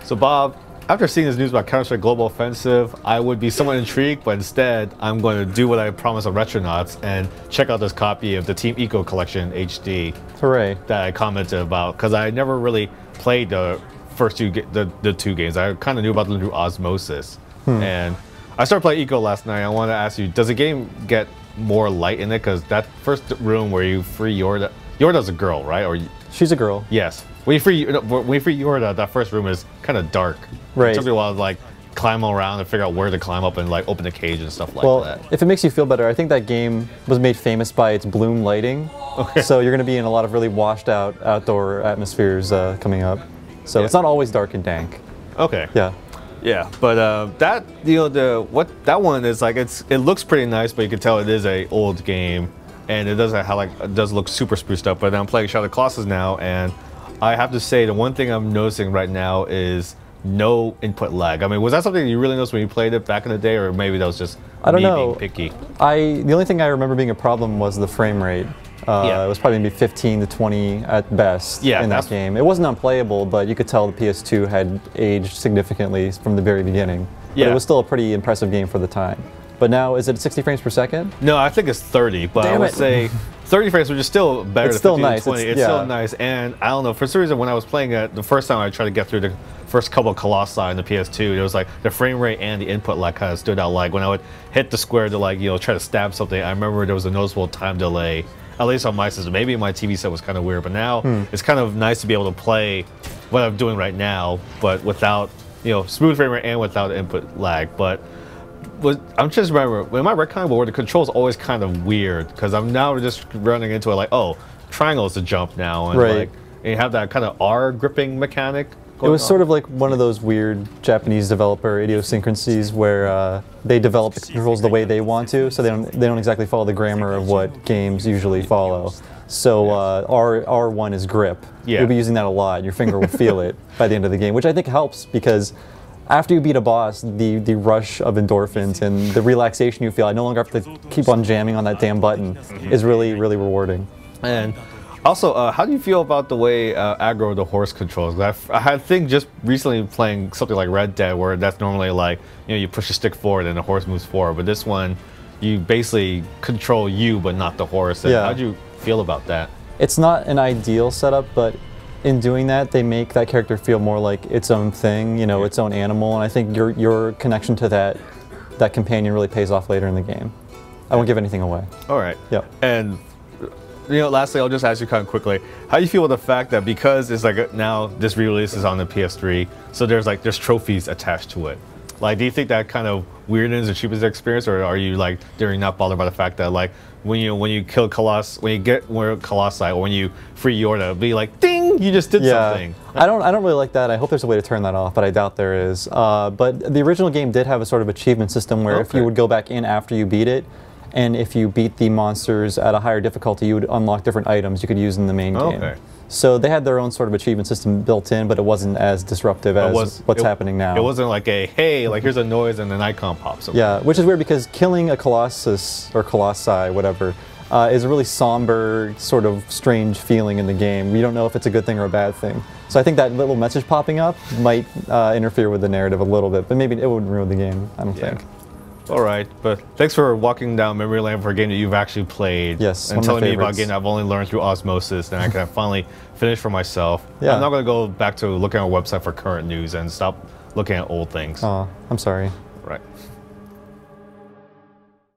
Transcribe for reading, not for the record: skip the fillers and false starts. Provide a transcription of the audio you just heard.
So Bob, after seeing this news about Counter-Strike Global Offensive, I would be somewhat intrigued, but instead, I'm going to do what I promised on Retronauts and check out this copy of the Team ICO Collection HD. Hooray. That I commented about, because I never really played the first two games. I kind of knew about them through osmosis. And I started playing ICO last night. I want to ask you, does the game get more light in it? Because that first room where you free Yorda, Yorda's a girl, right? Or she's a girl. Yes. When you free Yorda, that first room is kind of dark. Right. It took me a while to like climb around and figure out where to climb up and like open the cage and stuff like that. Well, if it makes you feel better, I think that game was made famous by its bloom lighting. Okay. So you're going to be in a lot of really washed out outdoor atmospheres coming up. So it's not always dark and dank. Okay. Yeah. Yeah, but that that one is like it looks pretty nice, but you can tell it is a old game, and it does look super spruced up. But I'm playing Shadow Colossus now, and I have to say the one thing I'm noticing right now is no input lag. I mean, was that something you really noticed when you played it back in the day, or maybe that was just me being picky? The only thing I remember being a problem was the frame rate. It was probably maybe 15 to 20 at best in that game. It wasn't unplayable, but you could tell the PS2 had aged significantly from the very beginning. But it was still a pretty impressive game for the time. But now, is it 60 frames per second? No, I think it's 30, but I would say 30 frames, which is still better than 50 to 20. It's still nice, and I don't know, for some reason when I was playing it, the first time I tried to get through the first couple of Colossi in the PS2, it was like the frame rate and the input lag kind of stood out. Like when I would hit the square to like, try to stab something, I remember there was a noticeable time delay, at least on my system. Maybe my TV set was kind of weird, but now it's kind of nice to be able to play what I'm doing right now, but without, smooth frame rate and without input lag. But I'm just remembering, in my retcon board, the control's always kind of weird, because I'm now just running into it like, oh, triangle is the jump now, and and you have that kind of R gripping mechanic. It was sort of like one of those weird Japanese developer idiosyncrasies where they develop the controls the way they want to, so they don't exactly follow the grammar of what games usually follow. So R1 is grip. You'll be using that a lot. Your finger will feel it by the end of the game, which I think helps because after you beat a boss, the rush of endorphins and the relaxation you feel, I no longer have to keep on jamming on that damn button, is really, really rewarding. And also, how do you feel about the way aggro the horse controls? I think just recently playing something like Red Dead, where that's normally like, you push a stick forward and the horse moves forward, but this one, you basically control you, but not the horse. And how do you feel about that? It's not an ideal setup, but in doing that, they make that character feel more like its own thing, its own animal, and I think your connection to that companion really pays off later in the game. I won't give anything away. All right. Yep. And lastly, I'll just ask you kind of quickly, how do you feel with the fact that because it's like now this re-release is on the PS3, so there's trophies attached to it? Like, do you think that kind of weirdens or cheapens the experience, or are you like not bothered by the fact that like when you kill Colossus, when you get more Colossi, or when you free Yorda, it'll be like ding, you just did something? I don't really like that. I hope there's a way to turn that off, but I doubt there is. But the original game did have a sort of achievement system where if you would go back in after you beat it, and if you beat the monsters at a higher difficulty, you would unlock different items you could use in the main game. So they had their own sort of achievement system built in, but it wasn't as disruptive as what's happening now. It wasn't like hey, like here's a noise and an icon pops up. Yeah, which is weird because killing a Colossus, or Colossi, whatever, is a really somber, sort of strange feeling in the game. You don't know if it's a good thing or a bad thing. So I think that little message popping up might interfere with the narrative a little bit, but maybe it wouldn't ruin the game, I don't think. All right, but thanks for walking down memory lane for a game that you've actually played. Yes, and telling me about a game that I've only learned through osmosis, and I can finally finish for myself. Yeah. I'm not going to go back to looking at our website for current news and stop looking at old things. Oh, I'm sorry. Right.